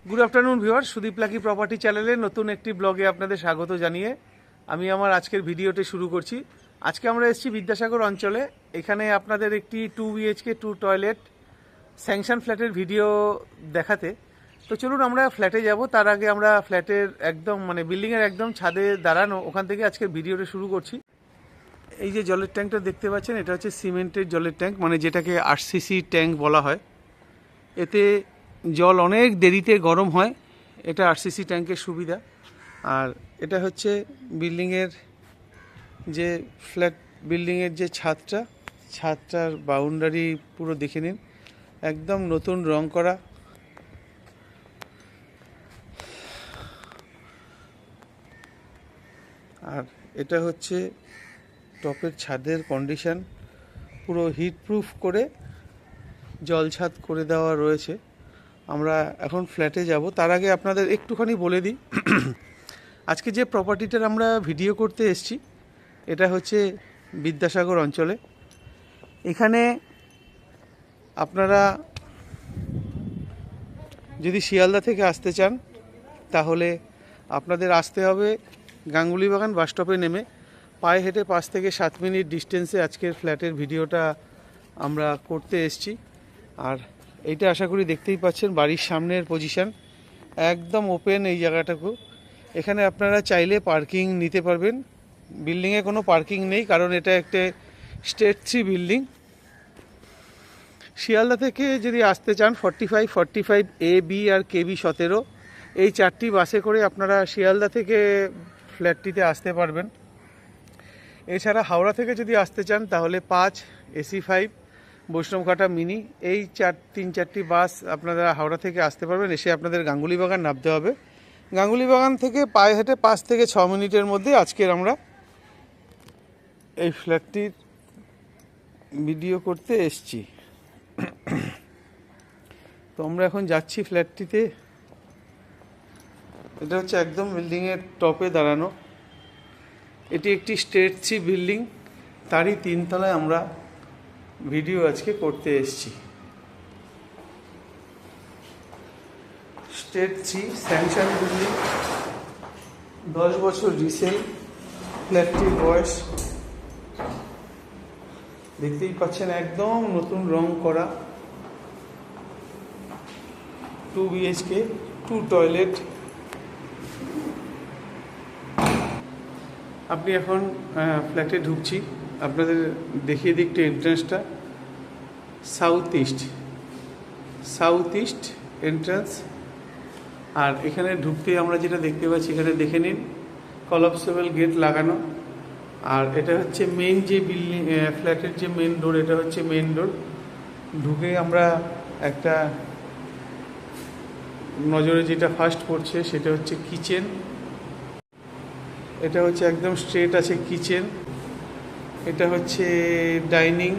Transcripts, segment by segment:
Good afternoon viewer, Sudip lucky property চ্যানেলের নতুন একটি ব্লগে আপনাদের স্বাগত জানিয়ে আমি আমার আজকের ভিডিওটি শুরু করছি। আজকে আমরা এসেছি বিদ্যাসাগর অঞ্চলে। এখানে আপনাদের একটি 2 BHK 2 টয়লেট স্যাংশন ফ্ল্যাটের ভিডিও দেখাতে। তো চলুন আমরা ফ্ল্যাটে যাব। তার আগে আমরা ফ্ল্যাটের একদম বিল্ডিংয়ের একদম ছাদে দাঁড়ানো ওখান থেকে আজকের ভিডিওটা শুরু করছি। এই যে জলের ট্যাঙ্কটা দেখতে পাচ্ছেন, এটা হচ্ছে সিমেন্টের জলের ট্যাঙ্ক, যেটাকে RCC ট্যাঙ্ক বলা হয়। এতে জল অনেক দেরিতে গরম হয়, এটা RCC ট্যাঙ্কের সুবিধা। আর এটা হচ্ছে বিল্ডিংয়ের যে ফ্ল্যাট বিল্ডিংয়ের যে ছাদটার বাউন্ডারি পুরো দেখে নিন, একদম নতুন রং করা। আর এটা হচ্ছে টপের ছাদের কন্ডিশন, পুরো হিট প্রুফ করে জল ছাদ করে দেওয়া রয়েছে। আমরা এখন ফ্ল্যাটে যাব। তার আগে আপনাদের একটুখানি বলে দিই, আজকে যে প্রপার্টিটার আমরা ভিডিও করতে এসেছি এটা হচ্ছে বিদ্যাসাগর অঞ্চলে। এখানে আপনারা যদি শিয়ালদা থেকে আসতে চান তাহলে আপনাদের আসতে হবে গাঙ্গুলি বাগান বাস স্টপে নেমে পায়ে হেঁটে 5 থেকে 7 মিনিট ডিস্টেন্সে আজকের ফ্ল্যাটের ভিডিওটা আমরা করতে এসেছি। আর এইটা আশা করি দেখতেই পাচ্ছেন বাড়ির সামনের পজিশন, একদম ওপেন এই জায়গাটাকে। এখানে আপনারা চাইলে পার্কিং নিতে পারবেন। বিল্ডিংয়ে কোনো পার্কিং নেই, কারণ এটা একটা স্টেট 3 বিল্ডিং। শিয়ালদা থেকে যদি আসতে চান 45 AB আর KB 17 এই 4টি বাসে করে আপনারা শিয়ালদা থেকে ফ্ল্যাটটিতে আসতে পারবেন। এছাড়া হাওড়া থেকে যদি আসতে চান তাহলে 5 AC5 বৈষ্ণবঘাটা মিনি, এই 3-4টি বাস আপনারা হাওড়া থেকে আসতে পারবেন। এসে আপনাদের গাঙ্গুলি বাগান নামতে হবে। গাঙ্গুলি বাগান থেকে পায়ে হেঁটে 5 থেকে 6 মিনিটের মধ্যে আজকের আমরা এই ফ্ল্যাটটির ভিডিও করতে এসেছি। তো আমরা এখন যাচ্ছি ফ্ল্যাটটিতে। এটা হচ্ছে একদম বিল্ডিংয়ের টপে দাঁড়ানো। এটি একটি স্টেট 3 বিল্ডিং, তারই 3 তলায় আমরা ভিডিও আজকে করতে এসেছি। স্টেট 3 স্যাংশন বিল্ডিং, 10 বছর রিসেল। ফ্ল্যাটটির বয়স দেখতেই পাচ্ছেন, একদম নতুন রং করা। 2 BHK 2 টয়লেট। আপনি এখন ফ্ল্যাটে ঢুকছি, আপনাদের দেখিয়ে দিই একটু এন্ট্রান্সটা। South east entrance. আর এখানে ঢুকতে আমরা যেটা দেখতে পাচ্ছি, এখানে দেখে নিন কলাপসেবল গেট লাগানো। আর এটা হচ্ছে মেন যে বিল্ডিং ফ্ল্যাটের যে মেন ডোর, এটা হচ্ছে মেন ডোর। ঢুকে আমরা একটা নজরে যেটা ফার্স্ট পড়ছে সেটা হচ্ছে কিচেন। এটা হচ্ছে একদম স্ট্রেট আছে কিচেন। এটা হচ্ছে ডাইনিং,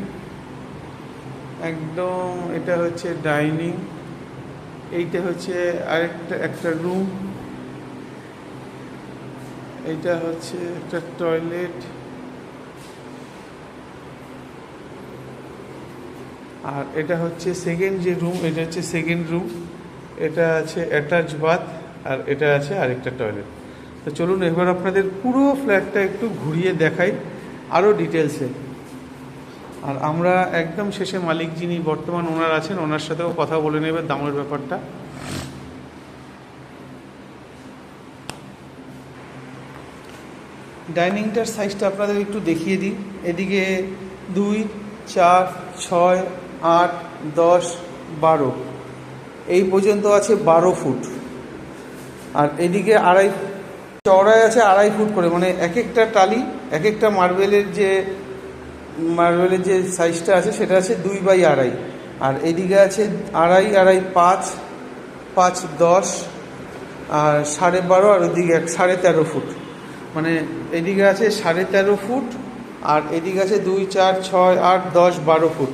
একদম এটা হচ্ছে ডাইনিং। এইটা হচ্ছে একটা রুম। এইটা হচ্ছে একটা টয়লেট। আর এটা হচ্ছে সেকেন্ড যে রুম, এটা হচ্ছে সেকেন্ড রুম। এটা আছে অ্যাটাচ বাথ, আর এটা আছে আরেকটা টয়লেট। তো চলুন এবার আপনাদের পুরো ফ্ল্যাটটা একটু ঘুরিয়ে দেখাই আরও ডিটেলসে। আর আমরা একদম শেষে মালিক যিনি বর্তমান ওনার আছেন, ওনার সাথেও কথা বলে নেবে দামের ব্যাপারটা। ডাইনিংটার সাইজটা আপনাদের একটু দেখিয়ে দিই। এদিকে 2, 4, 6, 8, 10, 12 এই পর্যন্ত আছে 12 ফুট। আর এদিকে চওড়ায় আছে 2.5 ফুট করে, এক একটা টালি, এক একটা মার্বেলের যে সাইজটা আছে সেটা আছে 2/2.5। আর এদিকে আছে 2.5, 5, 5, 10 আর 12.5, আর ওদিকে 13.5 ফুট। এদিকে আছে 13.5 ফুট, আর এদিকে আছে 2, 4, 6, 8, 10, 12 ফুট।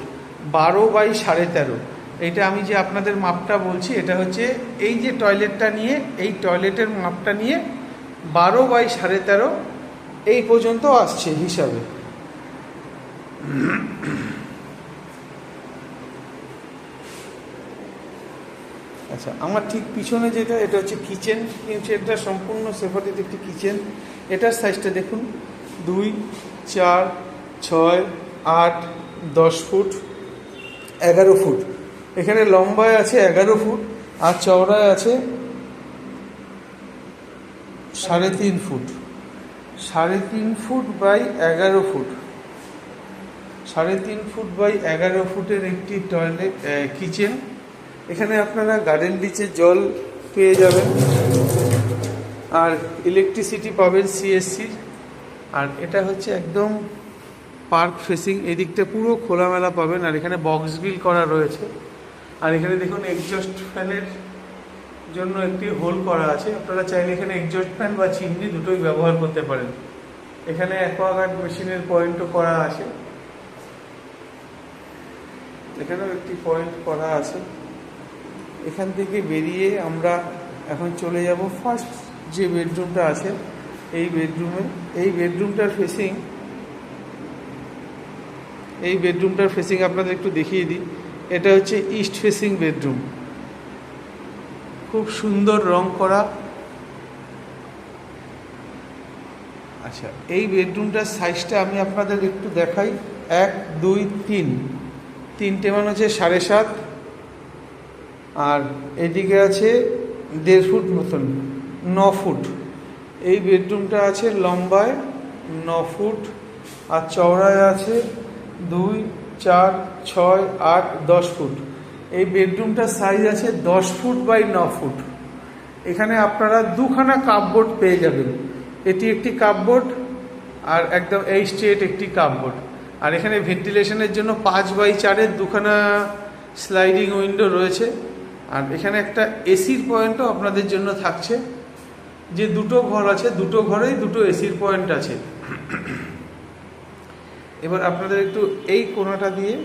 12/13.5। এইটা আমি যে আপনাদের মাপটা বলছি, এটা হচ্ছে এই যে টয়লেটটা নিয়ে, এই টয়লেটের মাপটা নিয়ে 12/13.5 এই পর্যন্ত আসছে হিসাবে। আচ্ছা, আমার ঠিক পিছনে যেটা, এটা হচ্ছে কিচেন। কিচেনটা সম্পূর্ণ সেপারেট একটি কিচেন। এটার সাইজটা দেখুন, 2, 4, 6, 8, 10 ফুট, 11 ফুট। এখানে লম্বায় আছে 11 ফুট আর চওড়ায় আছে 3.5 foot. 3.5 foot by 11 foot, 3.5 foot by 11 ফুটের একটি টয়লেট কিচেন। এখানে আপনারা গার্ডেন ডিচের জল পেয়ে যাবেন আর ইলেকট্রিসিটি পাবেন সিএসসির। আর এটা হচ্ছে একদম পার্ক ফেসিং, এদিকটা পুরো খোলামেলা পাবেন। আর এখানে বক্স গ্রিল করা রয়েছে। আর এখানে দেখুন এক্সজস্ট ফ্যানের জন্য একটি হোল করা আছে। আপনারা চাইলে এখানে এক্সজস্ট ফ্যান বা চিমনি দুটোই ব্যবহার করতে পারেন। এখানে অ্যাকোয়াগার্ড মেশিনের পয়েন্টও করা আছে, এখানেও একটি পয়েন্ট করা আছে। এখান থেকে বেরিয়ে আমরা এখন চলে যাব ফার্স্ট যে বেডরুমটা আছে এই বেডরুমে। এই বেডরুমটার ফেসিং আপনাদের একটু দেখিয়ে দিই। এটা হচ্ছে ইস্ট ফেসিং বেডরুম, খুব সুন্দর রং করা। আচ্ছা, এই বেডরুমটার সাইজটা আমি আপনাদের একটু দেখাই। 1, 2, 3, তিনটে মানে হচ্ছে 7.5, আর এদিকে আছে 1.5 ফুট মতন, 9 ফুট। এই বেডরুমটা আছে লম্বায় 9 ফুট আর চওড়ায় আছে 2, 4, 6, 8, 10 ফুট। এই বেডরুমটার সাইজ আছে 10 ফুট বাই 9 ফুট। এখানে আপনারা দুখানা কাপবোর্ড পেয়ে যাবেন। এটি একটি কাপবোর্ড আর একদম এই স্ট্রেট একটি কাপবোর্ড। আর এখানে ভেন্টিলেশনের জন্য 5 বাই 4-এর দুখানা স্লাইডিং উইন্ডো রয়েছে। আর এখানে একটা এসির পয়েন্টও আপনাদের জন্য থাকছে। যে দুটো ঘর আছে, দুটো ঘরেই দুটো এসির পয়েন্ট আছে। এবার আপনাদের একটু এই কোণাটা দিয়ে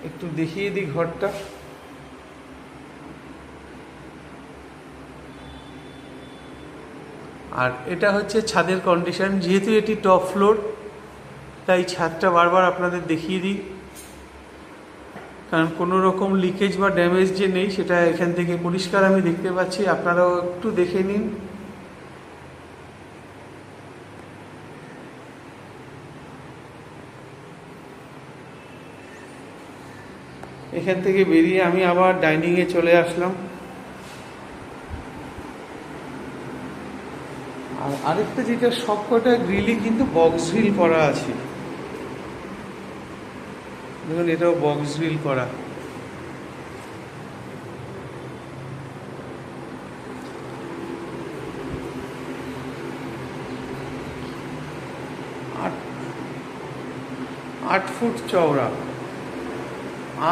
একটু দেখিয়ে দিই ঘরটা। আর এটা হচ্ছে ছাদের কন্ডিশন। যেহেতু এটি টপ ফ্লোর তাই ছাদটা বারবার আপনাদের দেখিয়ে দিই, কারণ কোনো রকম লিকেজ বা ড্যামেজ যে নেই সেটা এখান থেকে পরিষ্কার আমি দেখতে পাচ্ছি। আপনারাও একটু দেখে নিন। এখান থেকে বেরিয়ে আমি আবার ডাইনিংয়ে চলে আসলাম। আর আরেকটা যেটা, সবকটা গ্রিলই কিন্তু বক্স গ্রিল করা আছে। দেখুন, এটাও বক্স গ্রিল করা। আট ফুট চওড়া,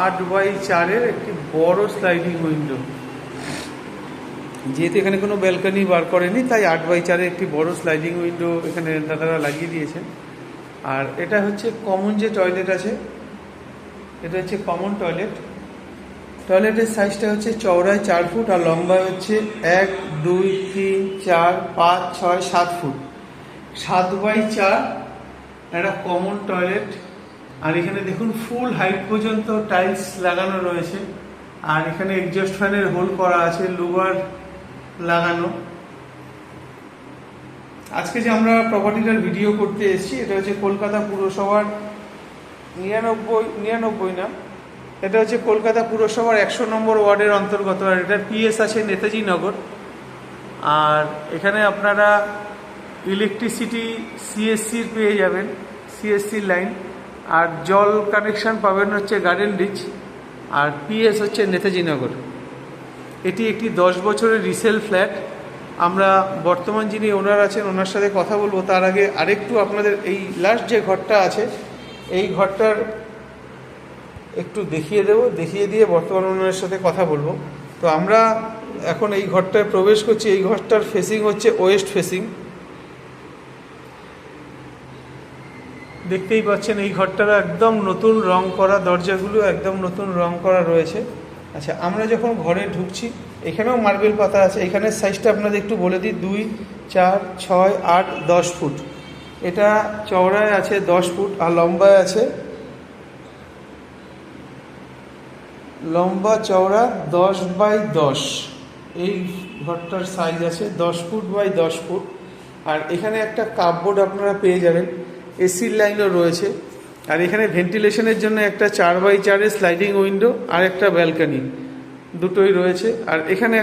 8 বাই 4-এর একটি বড় স্লাইডিং উইন্ডো। যেহেতু এখানে কোনো ব্যালকনি বার করেনি তাই 8 বাই 4-এর একটি বড় স্লাইডিং উইন্ডো এখানে দাদারা লাগিয়ে দিয়েছেন। আর এটা হচ্ছে কমন যে টয়লেট আছে, এটা হচ্ছে কমন টয়লেট। টয়লেটের সাইজটা হচ্ছে চওড়ায় 4 ফুট আর লম্বায় হচ্ছে 1, 2, 3, 4, 5, 6, 7 ফুট। 7 বাই 4 একটা কমন টয়লেট। আর এখানে দেখুন ফুল হাইট পর্যন্ত টাইলস লাগানো রয়েছে। আর এখানে এক্সজস্ট ফ্যানের হোল করা আছে, লুবার লাগানো। আজকে যে আমরা প্রপার্টিটার ভিডিও করতে এসেছি, এটা হচ্ছে কলকাতা পুরসভার 99 না, এটা হচ্ছে কলকাতা পুরসভার 100 নম্বর ওয়ার্ডের অন্তর্গত। আর এটার পিএস আছে নেতাজি নগর। আর এখানে আপনারা ইলেকট্রিসিটি সিএসসির পেয়ে যাবেন, সিএসসির লাইন। আর জল কানেকশন পাবেন হচ্ছে গার্ডেন ডিচ। আর পিএস হচ্ছে নেতাজি নগর। এটি একটি 10 বছরের রিসেল ফ্ল্যাট। আমরা বর্তমান যিনি ওনার আছেন ওনার সাথে কথা বলবো। তার আগে আরেকটু আপনাদের এই লাস্ট যে ঘরটা আছে এই ঘরটার একটু দেখিয়ে দেবো, দেখিয়ে দিয়ে বর্তমান ওনার সাথে কথা বলবো। তো আমরা এখন এই ঘরটায় প্রবেশ করছি। এই ঘরটার ফেসিং হচ্ছে ওয়েস্ট ফেসিং। দেখতেই পাচ্ছেন এই ঘরটার একদম নতুন রং করা, দরজাগুলো একদম নতুন রং করা রয়েছে। আচ্ছা, আমরা যখন ঘরে ঢুকছি এখানেও মার্বেল পাতা আছে। এখানের সাইজটা আপনাদের একটু বলে দিই, 2, 4, 6, 8, 10 ফুট। এটা চওড়ায় আছে 10 ফুট আর লম্বায় আছে লম্বা চওড়া 10x10, এই ঘরটার সাইজ আছে 10 ফুট বাই 10 ফুট। আর এখানে একটা কাপবোর্ড আপনারা পেয়ে যাবেন, এসির লাইনও রয়েছে। আর এখানে ভেন্টিলেশনের জন্য একটা 4x4 স্লাইডিং উইন্ডো আর একটা ব্যালকনি দুটোই রয়েছে। আর এখানে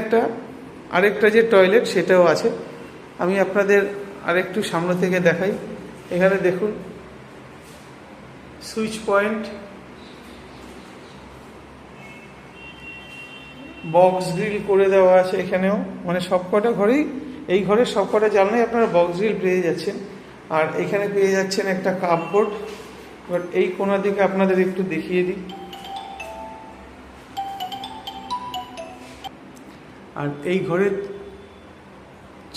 আরেকটা যে টয়লেট সেটাও আছে। আমি আপনাদের আরেকটু সামনে থেকে দেখাই। এখানে দেখুন সুইচ পয়েন্ট, বক্স গ্রিল করে দেওয়া আছে এখানেও, মানে সবকটা ঘরেই, এই ঘরের সবকটা জানলাই আপনারা বক্স গ্রিল পেয়ে যাচ্ছেন। আর এখানে পেয়ে যাচ্ছেন একটা কাপবোর্ড। এবার এই কোণা দিকে আপনাদের একটু দেখিয়ে দিই। আর এই ঘরের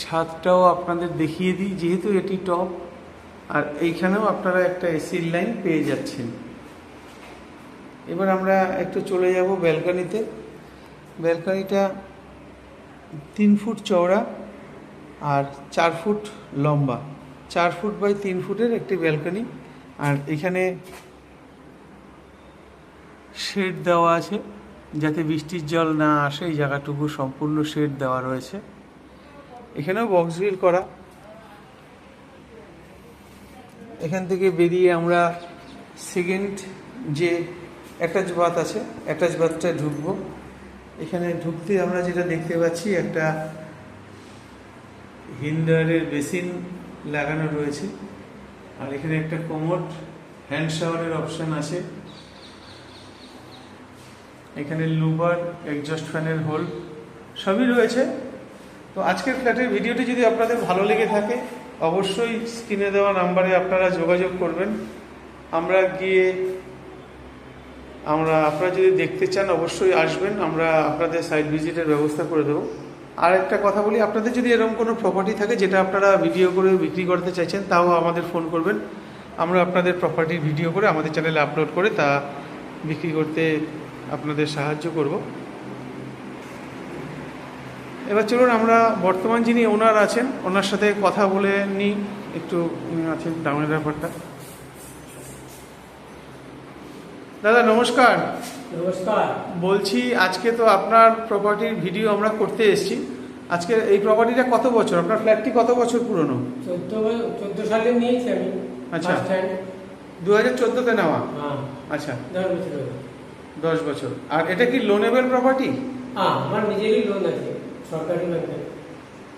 ছাদটাও আপনাদের দেখিয়ে দিই, যেহেতু এটি টপ। আর এইখানেও আপনারা একটা এসির লাইন পেয়ে যাচ্ছেন। এবার আমরা একটু চলে যাব ব্যালকনিতে। ব্যালকনিটা 3 ফুট চওড়া আর 4 ফুট লম্বা, 4 ফুট বাই 3 ফুটের একটি ব্যালকনি। আর এখানে শেড দেওয়া আছে যাতে বৃষ্টির জল না আসে, এই জায়গাটুকু সম্পূর্ণ শেড দেওয়া রয়েছে। এখানেও বক্স গ্রিল করা। এখান থেকে বেরিয়ে আমরা সেকেন্ড যে অ্যাটাচ বাথ আছে, অ্যাটাচ বাথটা ঢুকবো। এখানে ঢুকতে আমরা যেটা দেখতে পাচ্ছি, একটা হিন্ডারের বেসিন লাগানো রয়েছে। আর এখানে একটা কোমোড, হ্যান্ড শাওয়ারের অপশন আছে। এখানে লুবার, এক্সজস্ট ফ্যানের হোল সবই রয়েছে। তো আজকের ফ্ল্যাটের ভিডিওটি যদি আপনাদের ভালো লেগে থাকে, অবশ্যই স্ক্রিনে দেওয়া নাম্বারে আপনারা যোগাযোগ করবেন। আপনারা যদি দেখতে চান অবশ্যই আসবেন, আমরা আপনাদের সাইট ভিজিটের ব্যবস্থা করে দেবো। আর একটা কথা বলি, আপনাদের যদি এরকম কোনো প্রপার্টি থাকে যেটা আপনারা ভিডিও করে বিক্রি করতে চাইছেন, তাও আমাদের ফোন করবেন। আমরা আপনাদের প্রপার্টির ভিডিও করে আমাদের চ্যানেলে আপলোড করে তা বিক্রি করতে আপনাদের সাহায্য করব। এবার চলুন আমরা বর্তমান যিনি ওনার আছেন ওনার সাথে কথা বলে নিই, একটু আছেন দামের ব্যাপারটা। দাদা নমস্কার। নমস্কার। বলছি আজকে তো আপনার প্রপার্টির ভিডিও আমরা করতে এসেছি। আজকে এই প্রপার্টিটা কত বছর, আপনার ফ্ল্যাটটি কত বছর পুরনো? 14 সালে নিয়েছি আমি। আচ্ছা, 2014-তে নেওয়া। হ্যাঁ। আচ্ছা, 10 বছর। 10 বছর। আর এটা কি লোনেবল প্রপার্টি? হ্যাঁ, আমার নিজেরই লোন আছে সরকারি ব্যাংকে।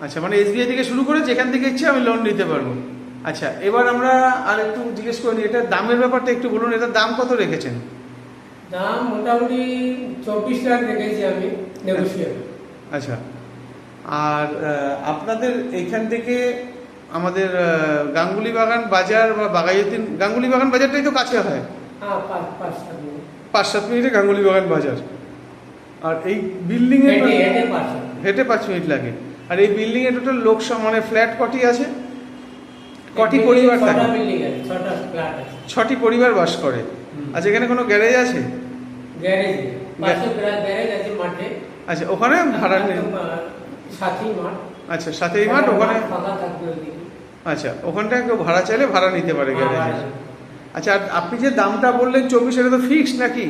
আচ্ছা, মানে এসবিআই থেকে শুরু করে যেখান থেকে ইচ্ছে আমি লোন নিতে পারবো। আচ্ছা, এবার আমরা আর একটু জিজ্ঞেস করি, এটার দামের ব্যাপারটা একটু বলুন। এটার দাম কত রেখেছেন? দাম মোটামুটি 24 লাখ রেখেছি আমি, নেগোশিয়েবল। আচ্ছা, আর আপনাদের এইখান থেকে আমাদের গাঙ্গুলি বাগান বাজার বা বাগাইউদ্দিন, গাঙ্গুলি বাগান বাজারটাই তো কাছে হয়। হ্যাঁ, 5-7 মিনিট। 5-7 মিনিটে গাঙ্গুলি বাগান বাজার। আর এই বিল্ডিং এ হেঁটে 5 মিনিট লাগে। আর এই বিল্ডিং এ টোটাল লোক মানে ফ্ল্যাট কটি আছে, কটি পরিবার থাকে? 6টি পরিবার বাস করে। আচ্ছা, এখানে কোনো গ্যারেজ আছে? আচ্ছা, ওখানে ভাড়া নেই? আচ্ছা, সাথেই মাঠ, ওখানে। আচ্ছা, ওখানটা কেউ ভাড়া চাইলে ভাড়া নিতে পারে গ্যারেজ। আচ্ছা, আর আপনি যে দামটা বললেন 24, এটা তো ফিক্সড নাকি?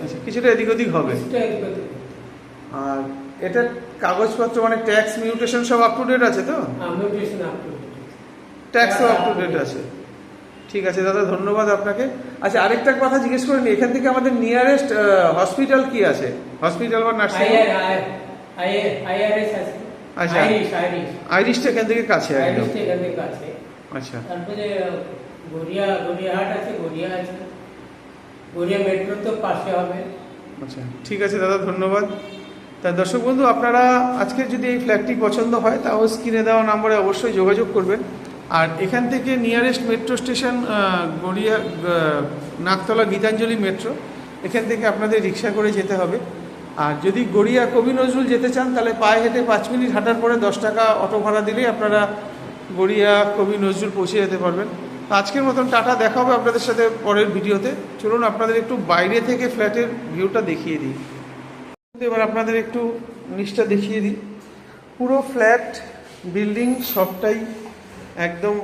আচ্ছা, কিছুটা এদিক ওদিক হবে। আর এটা কাগজপত্র মানে ট্যাক্স মিউটেশন সব আপ টু ডেট আছে তো? ট্যাক্সও আপ টু ডেট আছে। ঠিক আছে দাদা, ধন্যবাদ আপনাকে। আচ্ছা, আরেকটা কথা জিজ্ঞেস করে নি, এখান থেকে আমাদের নিয়ারেস্ট হসপিটাল কি আছে? হসপিটাল বা নার্সিং? আচ্ছা, আইরিশটা এখান থেকে কাছে একদম। আচ্ছা, তারপরে গড়িয়াহাট আছে, গড়িয়া মেট্রো তো পাশে হবে। আচ্ছা, ঠিক আছে দাদা, ধন্যবাদ। তা দর্শক বন্ধু, আপনারা আজকে যদি এই ফ্ল্যাটটি পছন্দ হয় তাও স্ক্রিনে দেওয়া নাম্বারে অবশ্যই যোগাযোগ করবেন। আর এখান থেকে nearest metro station Garia Naktala Gitanjali metro, এখান থেকে আপনাদের রিক্সা করে যেতে হবে। আর যদি গড়িয়া কবি নজরুল যেতে চান তাহলে পায়ে হেঁটে 5 মিনিট হাঁটার পরে 10 টাকা অটো ভাড়া দিলেই আপনারা গড়িয়া কবি নজরুল পৌঁছে যেতে পারবেন। আজকের মতন টাটা, দেখা হবে আপনাদের সাথে পরের ভিডিওতে। চলুন আপনাদের একটু বাইরে থেকে ফ্ল্যাটের ভিউটা দেখিয়ে দিই। এবার আপনাদের একটু নিচটা দেখিয়ে দিই। পুরো ফ্ল্যাট বিল্ডিং সবটাই একদম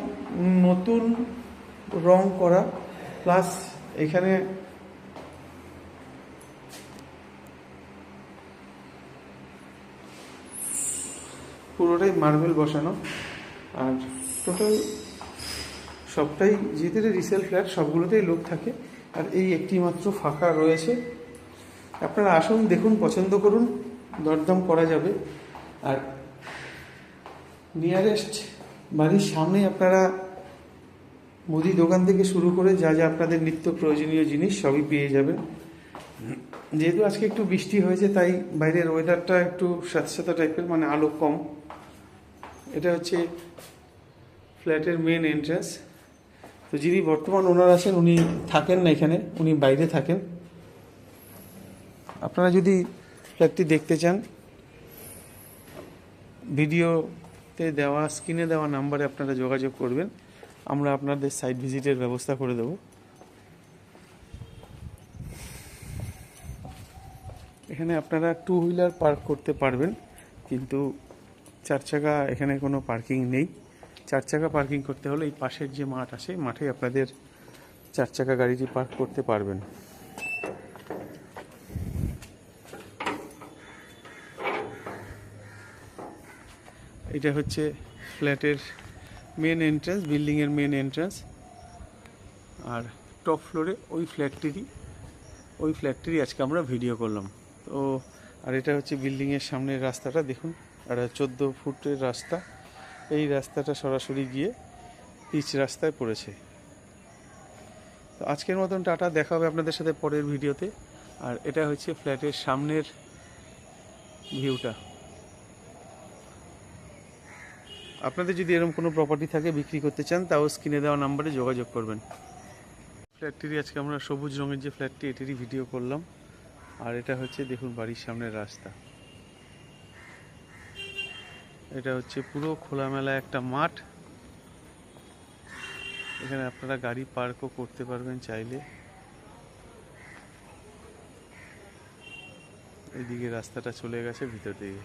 নতুন রং করা, প্লাস এখানে পুরোটাই মার্বেল বসানো। আর টোটাল সবটাই যেহেতু রিসেল ফ্ল্যাট, সবগুলোতেই লোক থাকে। আর এই একটি মাত্র ফাঁকা রয়েছে। আপনারা আসুন, দেখুন, পছন্দ করুন, দরদাম করা যাবে। আর নিয়ারেস্ট বাড়ির সামনে আপনারা মুদি দোকান থেকে শুরু করে যা যা আপনাদের নিত্য প্রয়োজনীয় জিনিস সবই পেয়ে যাবেন। যেহেতু আজকে একটু বৃষ্টি হয়েছে, তাই বাইরের ওয়েদারটা একটু স্যাঁতস্যাঁতে টাইপের, মানে আলো কম। এটা হচ্ছে ফ্ল্যাটের মেন এন্ট্রান্স। তো যিনি বর্তমান ওনার আছেন, উনি থাকেন না এখানে, উনি বাইরে থাকেন। আপনারা যদি ফ্ল্যাটটি দেখতে চান, ভিডিওতে দেওয়া, স্ক্রিনে দেওয়া নাম্বারে আপনারা যোগাযোগ করবেন। আমরা আপনাদের সাইট ভিজিটের ব্যবস্থা করে দেব। এখানে আপনারা 2 হুইলার পার্ক করতে পারবেন, কিন্তু 4 চাকা এখানে কোনো পার্কিং নেই। 4 চাকা পার্কিং করতে হলে এই পাশের যে মাঠ আছে, মাঠে আপনাদের 4 চাকা গাড়িটি পার্ক করতে পারবেন। এটা হচ্ছে ফ্ল্যাটের মেন এন্ট্রান্স, বিল্ডিংয়ের মেন এন্ট্রান্স। আর টপ ফ্লোরে ওই ফ্ল্যাটটিরই আজকে আমরা ভিডিও করলাম। তো আর এটা হচ্ছে বিল্ডিংয়ের সামনের রাস্তাটা দেখুন, আর 14 ফুটের রাস্তা। এই রাস্তাটা সরাসরি গিয়ে পিচ রাস্তায় পড়েছে। তো আজকের মতন টাটা, দেখা হবে আপনাদের সাথে পরের ভিডিওতে। আর এটা হচ্ছে ফ্ল্যাটের সামনের ভিউটা। আপনাদের যদি এরকম কোনো প্রপার্টি থাকে, বিক্রি করতে চান, তাও স্ক্রিনে দেওয়া নাম্বারে যোগাযোগ করবেন। ফ্ল্যাটটিরই আজকে আমরা সবুজ রঙের যে ফ্ল্যাটটি, এটিরই ভিডিও করলাম। আর এটা হচ্ছে দেখুন বাড়ির সামনের রাস্তা। এটা হচ্ছে পুরো খোলামেলা একটা মাঠ। এখানে আপনারা গাড়ি পার্কও করতে পারবেন চাইলে। এইদিকে রাস্তাটা চলে গেছে ভিতর দিকে।